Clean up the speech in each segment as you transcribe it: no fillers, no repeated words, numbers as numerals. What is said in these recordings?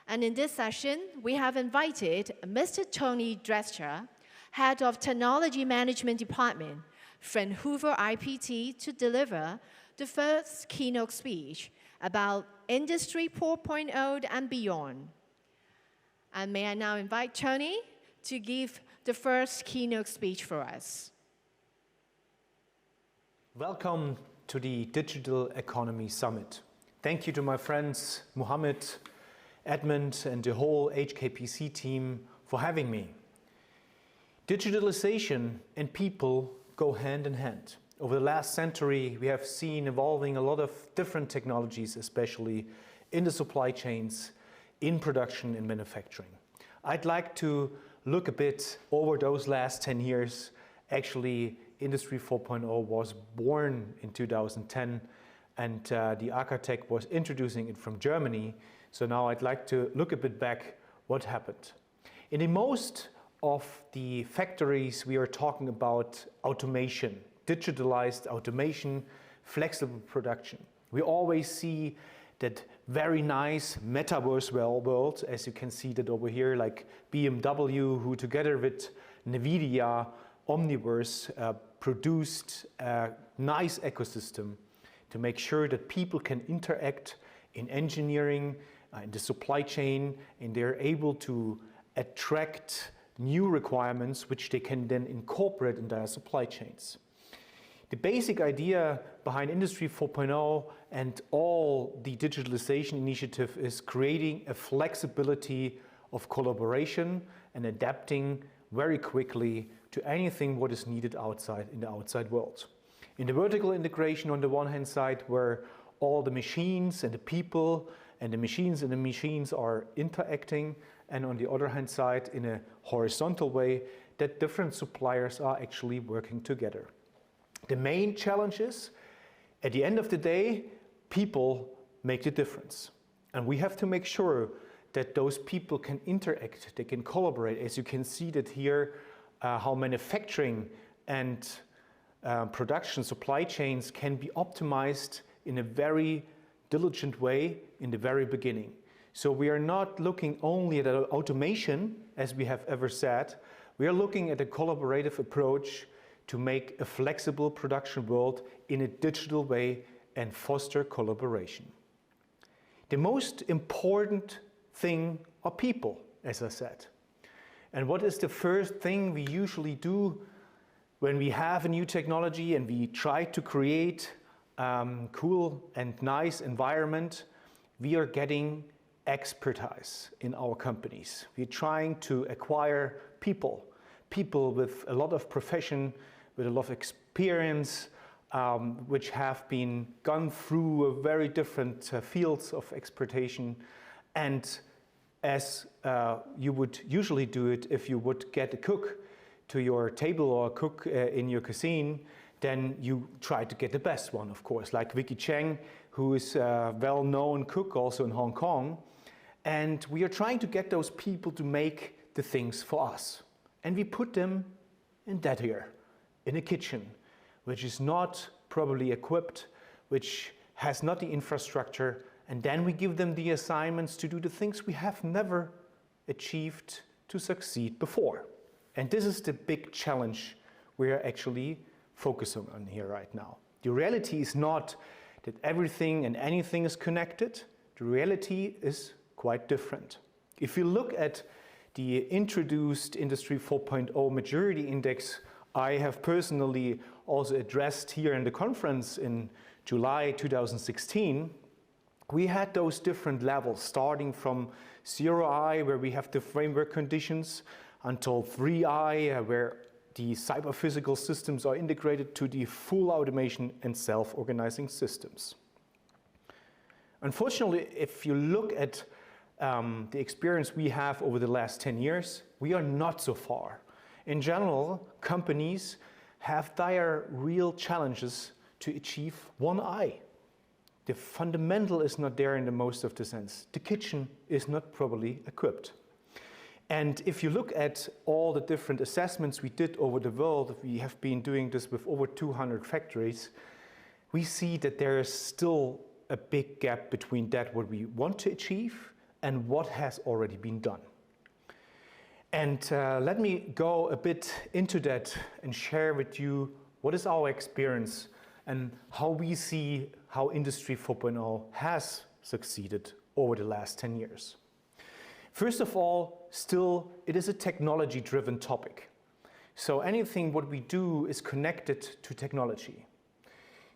And in this session, we have invited Mr. Toni Drescher, Head of Technology Management Department, Fraunhofer IPT, to deliver the first keynote speech about Industry 4.0 and beyond. And may I now invite Toni to give the first keynote speech for us. Welcome to the Digital Economy Summit. Thank you to my friends Mohammed, Edmund, and the whole HKPC team for having me. Digitalization and people go hand in hand. Over the last century, we have seen evolving a lot of different technologies, especially in the supply chains, in production and manufacturing. I'd like to look a bit over those last 10 years. Actually, Industry 4.0 was born in 2010, and the architect was introducing it from Germany. So now I'd like to look a bit back what happened. In most of the factories, we are talking about automation, digitalized automation, flexible production. We always see that very nice metaverse world, as you can see that over here, like BMW, who together with NVIDIA, Omniverse, produced a nice ecosystem to make sure that people can interact in engineering, in the supply chain, and they're able to attract new requirements which they can then incorporate in their supply chains. The basic idea behind Industry 4.0 and all the digitalization initiative is creating a flexibility of collaboration and adapting very quickly to anything what is needed outside in the outside world. In the vertical integration on the one hand side, where all the machines and the people and the machines are interacting, and on the other hand side in a horizontal way that different suppliers are actually working together. The main challenge is, at the end of the day, people make the difference. And we have to make sure that those people can interact, they can collaborate. As you can see that here, how manufacturing and production supply chains can be optimized in a very diligent way in the very beginning. So we are not looking only at automation, as we have ever said. We are looking at a collaborative approach to make a flexible production world in a digital way and foster collaboration. The most important thing are people, as I said. And what is the first thing we usually do when we have a new technology and we try to create cool and nice environment? We are getting expertise in our companies. We're trying to acquire people with a lot of profession, with a lot of experience, which have been gone through a very different fields of expertise. And as you would usually do it if you would get a cook to your table or a cook in your cuisine, then you try to get the best one, of course, like Vicky Cheng, who is a well-known cook also in Hong Kong. And we are trying to get those people to make the things for us. And we put them in that here, in a kitchen, which is not properly equipped, which has not the infrastructure, and then we give them the assignments to do the things we have never achieved to succeed before. And this is the big challenge we are actually focusing on here right now. The reality is not that everything and anything is connected. The reality is quite different. If you look at the introduced Industry 4.0 Maturity Index, I have personally also addressed here in the conference in July 2016, we had those different levels, starting from 0i, where we have the framework conditions, until 3i, where the cyber-physical systems are integrated to the full automation and self-organizing systems. Unfortunately, if you look at the experience we have over the last 10 years, we are not so far. In general, companies have dire real challenges to achieve 1i. The fundamental is not there in the most of the sense. The kitchen is not properly equipped. And if you look at all the different assessments we did over the world, we have been doing this with over 200 factories, we see that there is still a big gap between that what we want to achieve and what has already been done. And let me go a bit into that and share with you what is our experience and how we see how Industry 4.0 has succeeded over the last 10 years. First of all, still, it is a technology-driven topic. So anything what we do is connected to technology.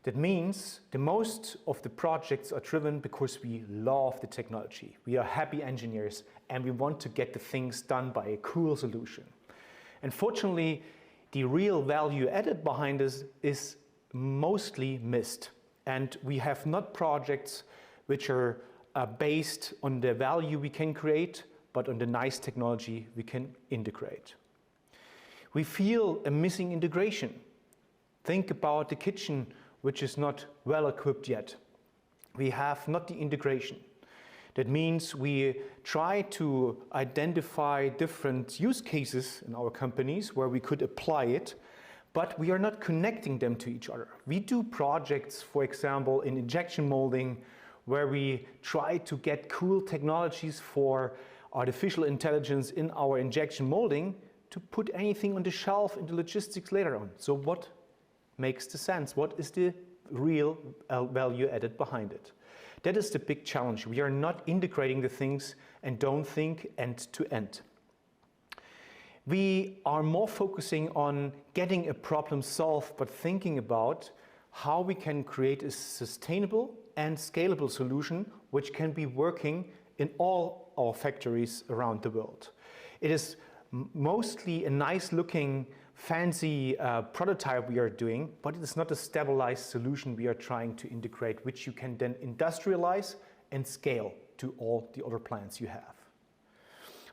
That means the most of the projects are driven because we love the technology. We are happy engineers and we want to get the things done by a cool solution. Unfortunately, the real value added behind this is mostly missed. And we have not projects which are based on the value we can create, but on the nice technology we can integrate. We feel a missing integration. Think about the kitchen, which is not well equipped yet. We have not the integration. That means we try to identify different use cases in our companies where we could apply it, but we are not connecting them to each other. We do projects, for example, in injection molding, where we try to get cool technologies for artificial intelligence in our injection molding to put anything on the shelf in the logistics later on. So what makes the sense? What is the real value added behind it? That is the big challenge. We are not integrating the things and don't think end to end. We are more focusing on getting a problem solved, but thinking about how we can create a sustainable and scalable solution which can be working in all our factories around the world. It is mostly a nice looking fancy prototype we are doing, but it is not a stabilized solution we are trying to integrate, which you can then industrialize and scale to all the other plants you have.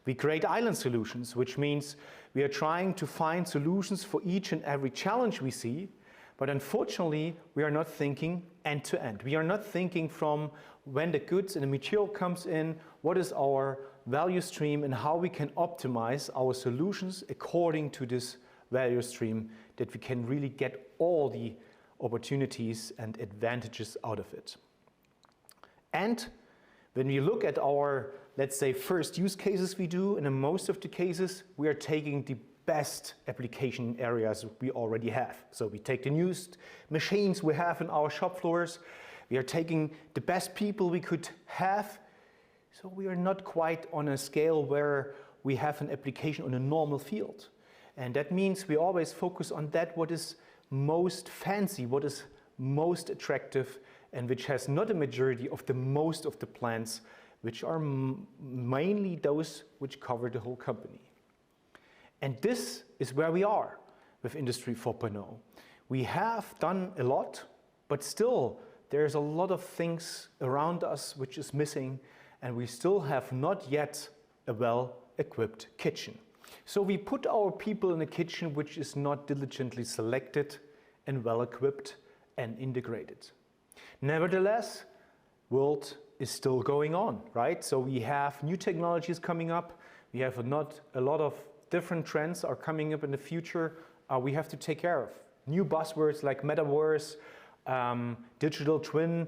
We create island solutions, which means we are trying to find solutions for each and every challenge we see, but unfortunately, we are not thinking end to end. We are not thinking from when the goods and the material comes in, what is our value stream and how we can optimize our solutions according to this value stream, that we can really get all the opportunities and advantages out of it. And when we look at our, let's say, first use cases we do, and in most of the cases, we are taking the best application areas we already have. So we take the newest machines we have in our shop floors, we are taking the best people we could have, so we are not quite on a scale where we have an application on a normal field. And that means we always focus on that what is most fancy, what is most attractive, and which has not a majority of the most of the plants, which are mainly those which cover the whole company. And this is where we are with Industry 4.0. We have done a lot, but still there's a lot of things around us which is missing, and we still have not yet a well-equipped kitchen. So we put our people in a kitchen which is not diligently selected and well-equipped and integrated. Nevertheless, world is still going on, right? So we have new technologies coming up. We have a lot of different trends are coming up in the future we have to take care of. New buzzwords like metaverse, digital twin.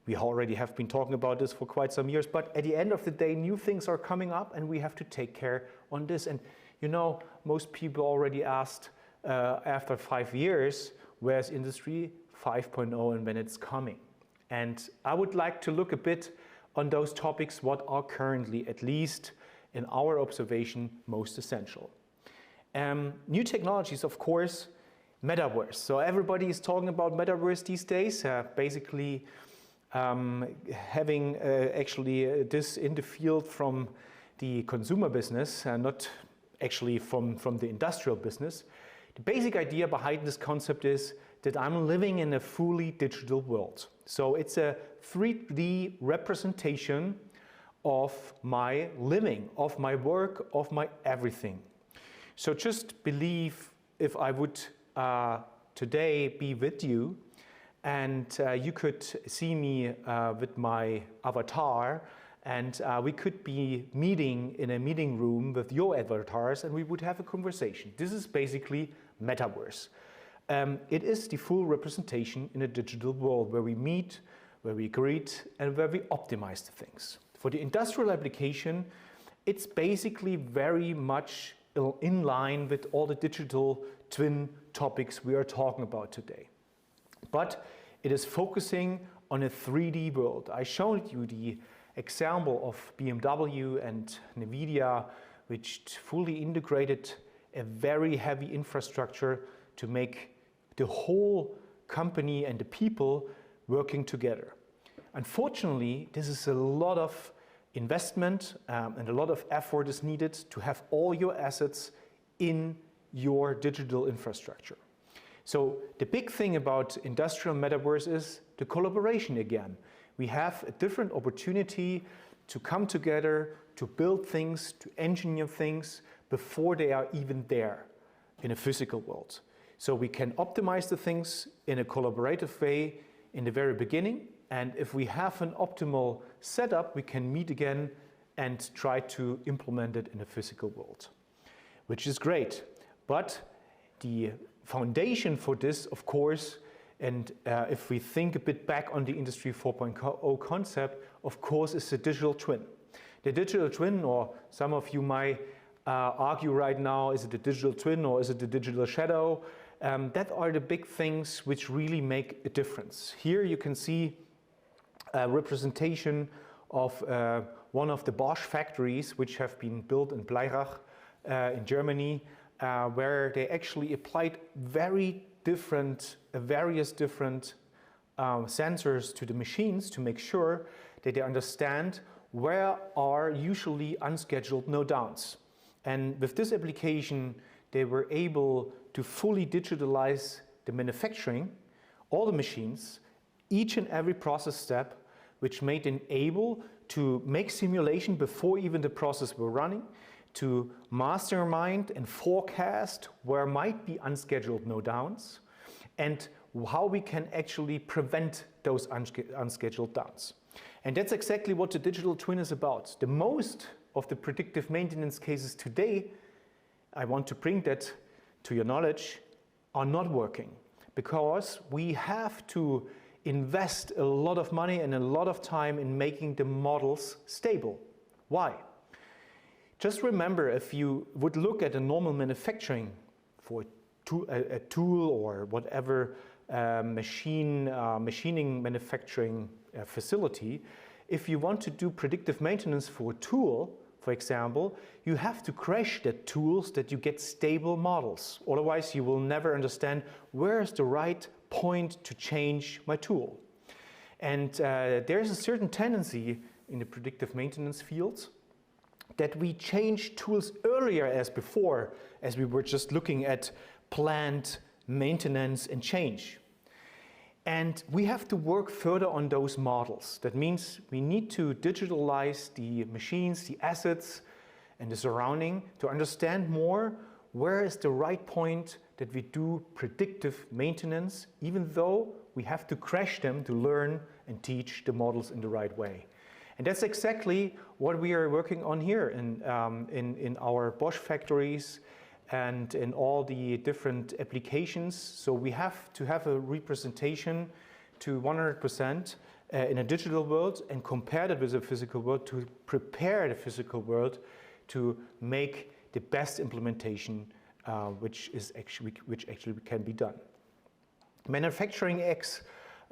We already have been talking about this for quite some years, but at the end of the day, new things are coming up and we have to take care on this. And you know, most people already asked after 5 years, where's Industry 5.0 and when it's coming? And I would like to look a bit on those topics, what are currently, at least in our observation, most essential. New technologies, of course, metaverse. So everybody is talking about metaverse these days, basically having actually this in the field from the consumer business, not actually from the industrial business. The basic idea behind this concept is that I'm living in a fully digital world. So it's a 3D representation of my living, of my work, of my everything. So just believe if I would today be with you and you could see me with my avatar, and we could be meeting in a meeting room with your avatars and we would have a conversation. This is basically metaverse. It is the full representation in a digital world where we meet, where we greet, and where we optimize the things. For the industrial application, it's basically very much in line with all the digital twin topics we are talking about today. But it is focusing on a 3D world. I showed you the example of BMW and NVIDIA, which fully integrated a very heavy infrastructure to make the whole company and the people working together. Unfortunately, this is a lot of investment and a lot of effort is needed to have all your assets in your digital infrastructure. So the big thing about industrial metaverse is the collaboration again. We have a different opportunity to come together, to build things, to engineer things before they are even there in a physical world. So we can optimize the things in a collaborative way in the very beginning, and if we have an optimal setup, we can meet again and try to implement it in a physical world, which is great. But the foundation for this, of course, and if we think a bit back on the Industry 4.0 concept, of course, is the digital twin. The digital twin, or some of you might argue right now, is it the digital twin or is it the digital shadow? That are the big things which really make a difference. Here you can see a representation of one of the Bosch factories which have been built in Bleirach in Germany, where they actually applied various different sensors to the machines to make sure that they understand where are usually unscheduled no downs. And with this application, they were able to fully digitalize the manufacturing, all the machines, each and every process step, which made them able to make simulation before even the process were running, to mastermind and forecast where might be unscheduled no downs, and how we can actually prevent those unscheduled downs. And that's exactly what the digital twin is about. The most of the predictive maintenance cases today, I want to bring that to your knowledge, are not working because we have to invest a lot of money and a lot of time in making the models stable. Why? Just remember, if you would look at a normal manufacturing for a tool or whatever machining manufacturing facility, if you want to do predictive maintenance for a tool, for example, you have to crash the tools that you get stable models. Otherwise, you will never understand where is the right point to change my tool. And there's a certain tendency in the predictive maintenance fields that we change tools earlier as before, as we were just looking at planned maintenance and change. And we have to work further on those models. That means we need to digitalize the machines, the assets, and the surrounding to understand more where is the right point that we do predictive maintenance, even though we have to crash them to learn and teach the models in the right way. And that's exactly what we are working on here in our Bosch factories and in all the different applications. So we have to have a representation to 100% in a digital world and compare that with a physical world to prepare the physical world to make the best implementation which actually can be done. Manufacturing X,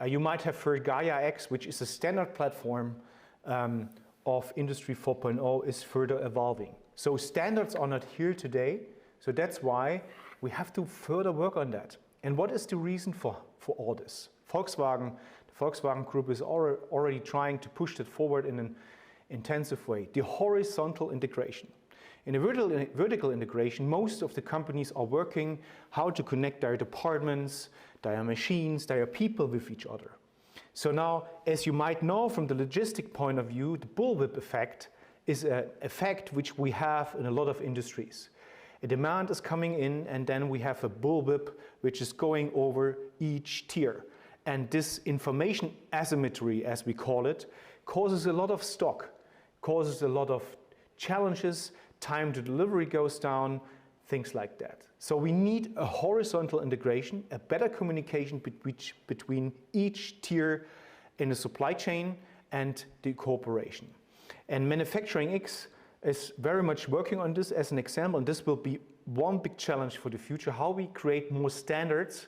you might have heard Gaia X, which is a standard platform of Industry 4.0, is further evolving. So standards are not here today, so that's why we have to further work on that. And what is the reason for all this? The Volkswagen Group is already trying to push that forward in an intensive way. The horizontal integration. In a vertical integration, most of the companies are working how to connect their departments, their machines, their people with each other. So now, as you might know from the logistic point of view, the bullwhip effect is an effect which we have in a lot of industries. A demand is coming in, and then we have a bullwhip which is going over each tier. And this information asymmetry, as we call it, causes a lot of stock, causes a lot of challenges, time to delivery goes down, things like that. So we need a horizontal integration, a better communication between each tier in the supply chain and the cooperation. And Manufacturing X is very much working on this as an example, and this will be one big challenge for the future, how we create more standards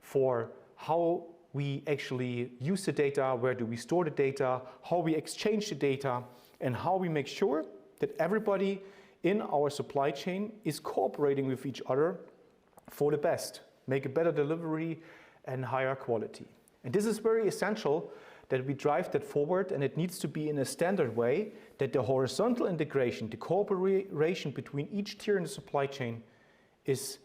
for how we actually use the data, where do we store the data, how we exchange the data, and how we make sure that everybody in our supply chain is cooperating with each other for the best, make a better delivery and higher quality. And this is very essential that we drive that forward, and it needs to be in a standard way that the horizontal integration, the cooperation between each tier in the supply chain is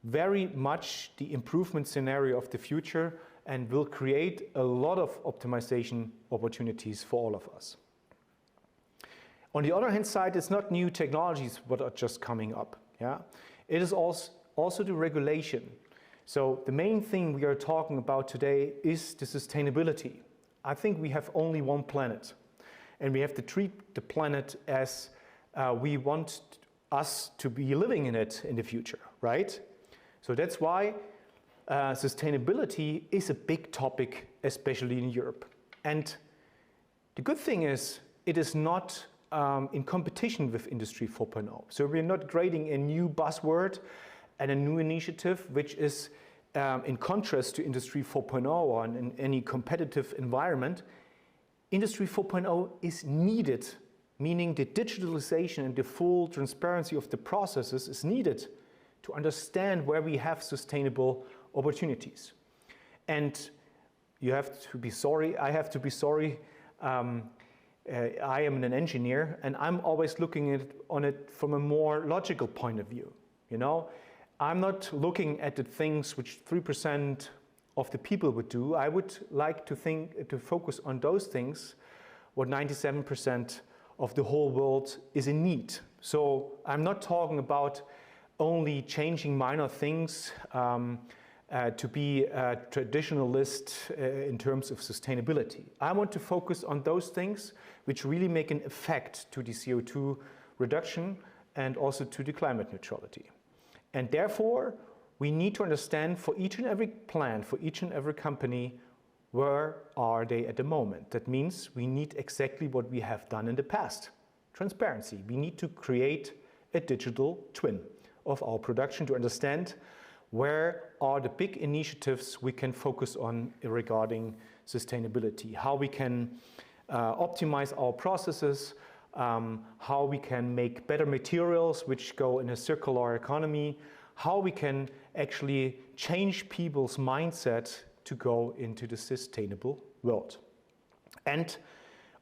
very much the improvement scenario of the future and will create a lot of optimization opportunities for all of us. On the other hand side, it's not new technologies what are just coming up. Yeah? It is also the regulation. So the main thing we are talking about today is the sustainability. I think we have only one planet, and we have to treat the planet as we want us to be living in it in the future, right? So that's why sustainability is a big topic, especially in Europe. And the good thing is, it is not in competition with Industry 4.0. So we're not creating a new buzzword and a new initiative, which is in contrast to Industry 4.0 or in any competitive environment. Industry 4.0 is needed, meaning the digitalization and the full transparency of the processes is needed to understand where we have sustainable opportunities. And you have to be sorry, I have to be sorry, I am an engineer, and I'm always looking on it from a more logical point of view. You know, I'm not looking at the things which 3% of the people would do. I would like to focus on those things what 97% of the whole world is in need. So I'm not talking about only changing minor things to be a traditionalist in terms of sustainability. I want to focus on those things which really make an effect to the CO2 reduction and also to the climate neutrality. And therefore, we need to understand for each and every plant, for each and every company, where are they at the moment? That means we need exactly what we have done in the past. Transparency. We need to create a digital twin of our production to understand where are the big initiatives we can focus on regarding sustainability, how we can optimize our processes, how we can make better materials which go in a circular economy, how we can actually change people's mindset to go into the sustainable world. And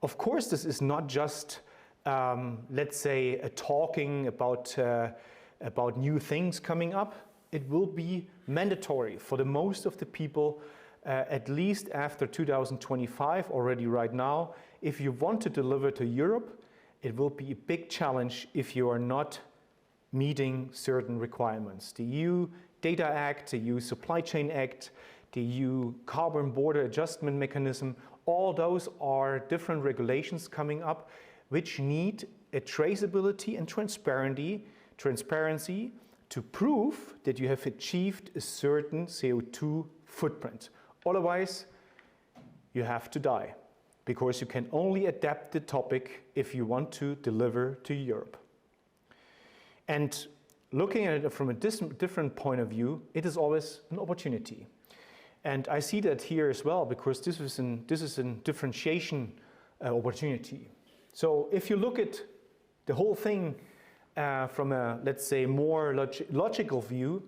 of course, this is not just, let's say, a talking about new things coming up. It will be mandatory for the most of the people, at least after 2025, already right now. If you want to deliver to Europe, it will be a big challenge if you are not meeting certain requirements. The EU Data Act, the EU Supply Chain Act, the EU Carbon Border Adjustment Mechanism, all those are different regulations coming up which need a traceability and transparency to prove that you have achieved a certain CO2 footprint. Otherwise, you have to die, because you can only adapt the topic if you want to deliver to Europe. And looking at it from a different point of view, it is always an opportunity. And I see that here as well, because this is a differentiation opportunity. So if you look at the whole thing from a, let's say, more logical view,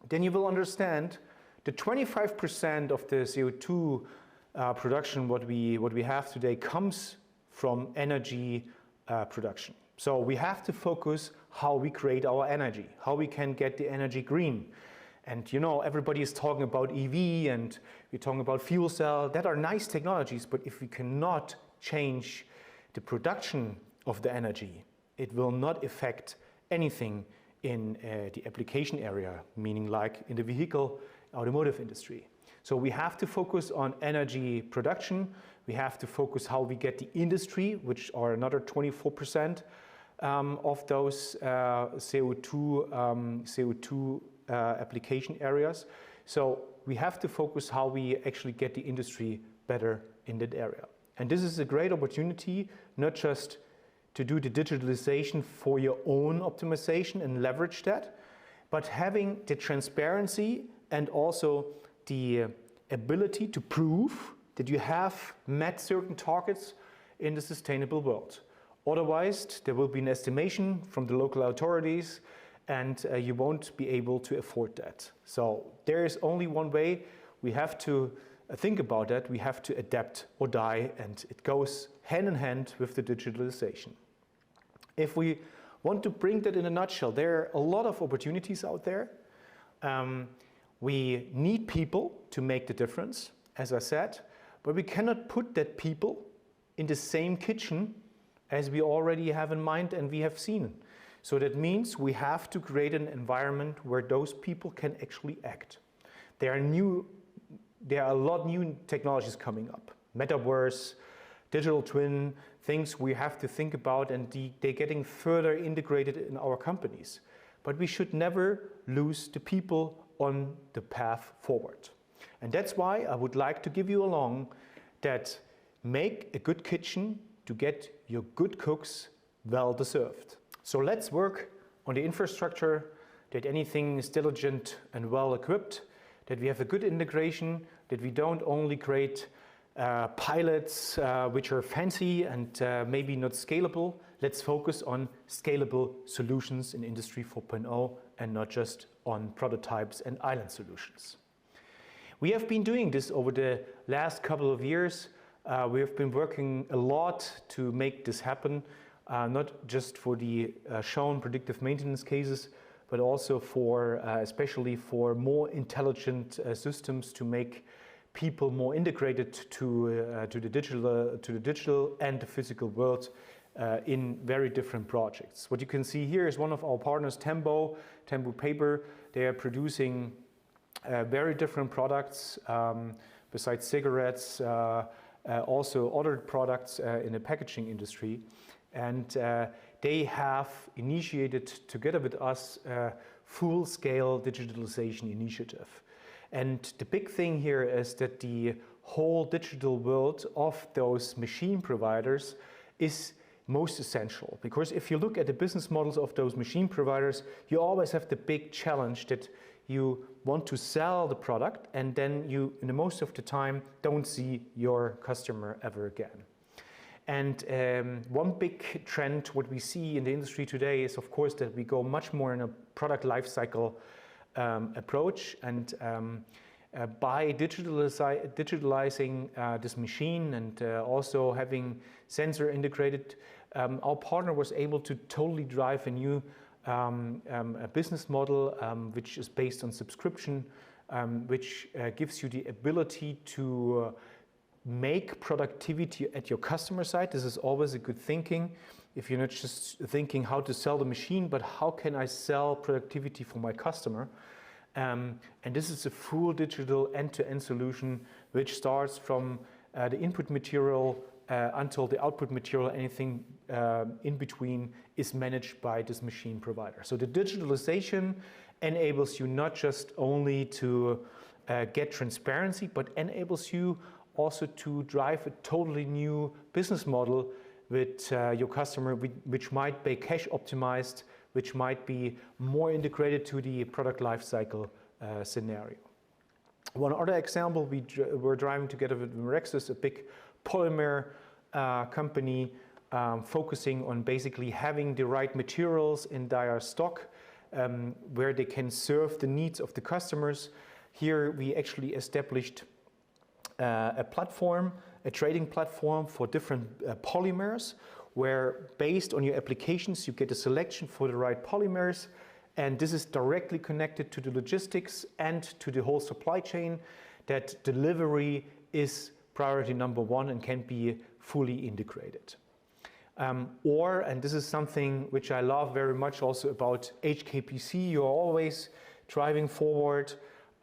then you will understand that 25% of the CO2 production what we have today comes from energy production. So we have to focus how we create our energy, how we can get the energy green. And you know, everybody is talking about EV and we're talking about fuel cell. That are nice technologies, but if we cannot change the production of the energy, it will not affect anything in the application area, meaning like in the vehicle, automotive industry. So we have to focus on energy production. We have to focus how we get the industry, which are another 24% of those CO2 application areas. So we have to focus how we actually get the industry better in that area. And this is a great opportunity not just to do the digitalization for your own optimization and leverage that, but having the transparency and also the ability to prove that you have met certain targets in the sustainable world. Otherwise, there will be an estimation from the local authorities and you won't be able to afford that. So there is only one way. We have to think about that. We have to adapt or die, and it goes hand in hand with the digitalization. If we want to bring that in a nutshell, there are a lot of opportunities out there. We need people to make the difference, as I said, but we cannot put that people in the same kitchen as we already have in mind and we have seen. So that means we have to create an environment where those people can actually act. There are a lot of new technologies coming up. Metaverse, digital twin, things we have to think about, and they're getting further integrated in our companies. But we should never lose the people on the path forward. And that's why I would like to give you along that make a good kitchen to get your good cooks well deserved. So let's work on the infrastructure, that anything is diligent and well equipped, that we have a good integration, that we don't only create pilots which are fancy and maybe not scalable. Let's focus on scalable solutions in Industry 4.0 and not just on prototypes and island solutions. We have been doing this over the last couple of years. We have been working a lot to make this happen, not just for the shown predictive maintenance cases, but also for, especially for more intelligent systems to make people more integrated to the digital and the physical world in very different projects. What you can see here is one of our partners, Tembo Paper. They are producing very different products besides cigarettes, also other products in the packaging industry. And they have initiated together with us a full-scale digitalization initiative. And the big thing here is that the whole digital world of those machine providers is most essential. Because if you look at the business models of those machine providers, you always have the big challenge that you want to sell the product and then you, in the most of the time, don't see your customer ever again. And one big trend, what we see in the industry today is, of course, that we go much more in a product lifecycle approach, and by digitalizing this machine and also having sensor integrated, our partner was able to totally drive a new a business model which is based on subscription, which gives you the ability to make productivity at your customer side. This is always a good thinking. If you're not just thinking how to sell the machine, but how can I sell productivity for my customer? And this is a full digital end-to-end solution, which starts from the input material until the output material. Anything in between is managed by this machine provider. So the digitalization enables you not just only to get transparency, but enables you also to drive a totally new business model with your customer, which might be cash optimized, which might be more integrated to the product lifecycle scenario. One other example, we're driving together with Rexus, a big polymer company, focusing on basically having the right materials in their stock where they can serve the needs of the customers. Here we actually established a platform, a trading platform for different polymers, where based on your applications you get a selection for the right polymers, and this is directly connected to the logistics and to the whole supply chain, that delivery is priority number one and can be fully integrated. And this is something which I love very much also about HKPC, you're always driving forward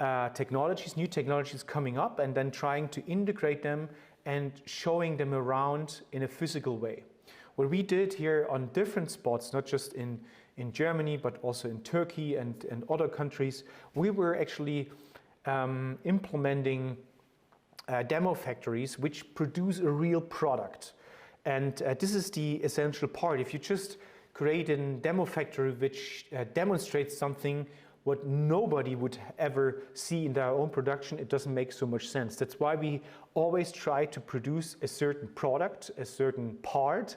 new technologies coming up and then trying to integrate them and showing them around in a physical way. What we did here on different spots, not just in Germany, but also in Turkey and other countries, we were actually implementing demo factories which produce a real product. And this is the essential part. If you just create a demo factory which demonstrates something what nobody would ever see in their own production, it doesn't make so much sense. That's why we always try to produce a certain product, a certain part,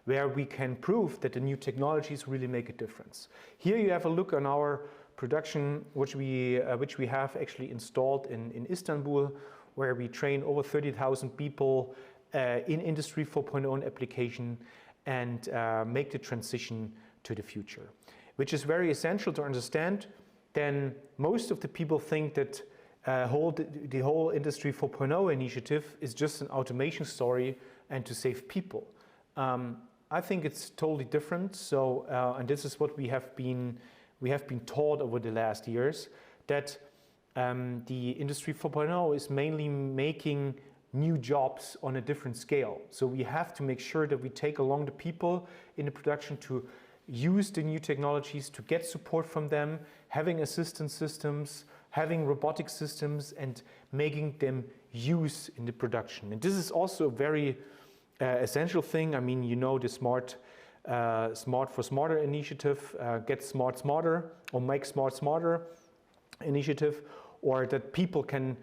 where we can prove that the new technologies really make a difference. Here you have a look on our production, which we have actually installed in Istanbul, where we train over 30,000 people in Industry 4.0 application and make the transition to the future, which is very essential to understand. Then most of the people think that the whole Industry 4.0 initiative is just an automation story and to save people. I think it's totally different. So, and this is what we have been taught over the last years, that the Industry 4.0 is mainly making new jobs on a different scale. So we have to make sure that we take along the people in the production to use the new technologies, to get support from them, having assistance systems, having robotic systems, and making them use in the production. And this is also a very essential thing. I mean, you know, the Smart for Smarter initiative, Get Smart Smarter, or Make Smart Smarter initiative, or that people can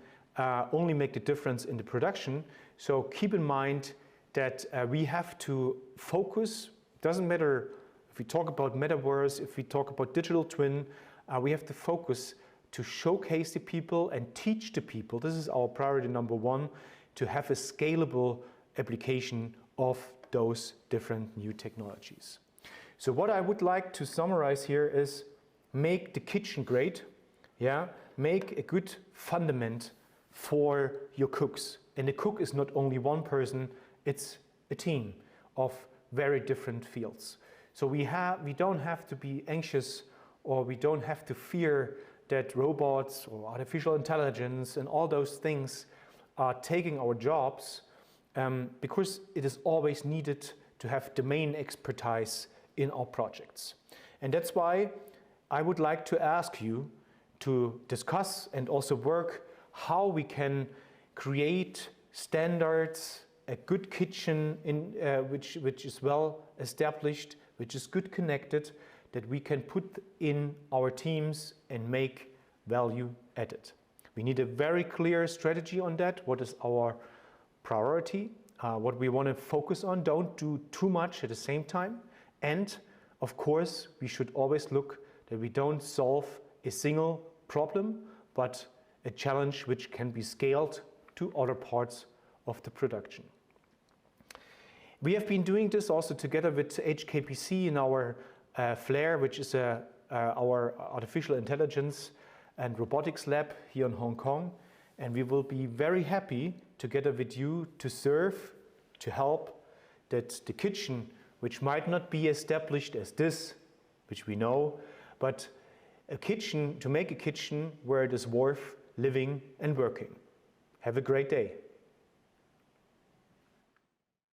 only make the difference in the production. So keep in mind that we have to focus. Doesn't matter if we talk about metaverse, if we talk about digital twin, we have to focus to showcase the people and teach the people. This is our priority number one, to have a scalable application of those different new technologies. So what I would like to summarize here is make the kitchen great. Yeah, make a good fundament for your cooks. And the cook is not only one person, it's a team of very different fields. So we don't have to be anxious, or we don't have to fear that robots or artificial intelligence and all those things are taking our jobs, because it is always needed to have domain expertise in our projects. And that's why I would like to ask you to discuss and also work how we can create standards, a good kitchen which is well established, which is good connected, that we can put in our teams and make value added. We need a very clear strategy on that. What is our priority? What we want to focus on. Don't do too much at the same time. And of course, we should always look that we don't solve a single problem, but a challenge which can be scaled to other parts of the production. We have been doing this also together with HKPC in our FLAIR, which is our artificial intelligence and robotics lab here in Hong Kong. And we will be very happy together with you to serve, to help that the kitchen, which might not be established as this, which we know, but a kitchen, to make a kitchen where it is worth living and working. Have a great day.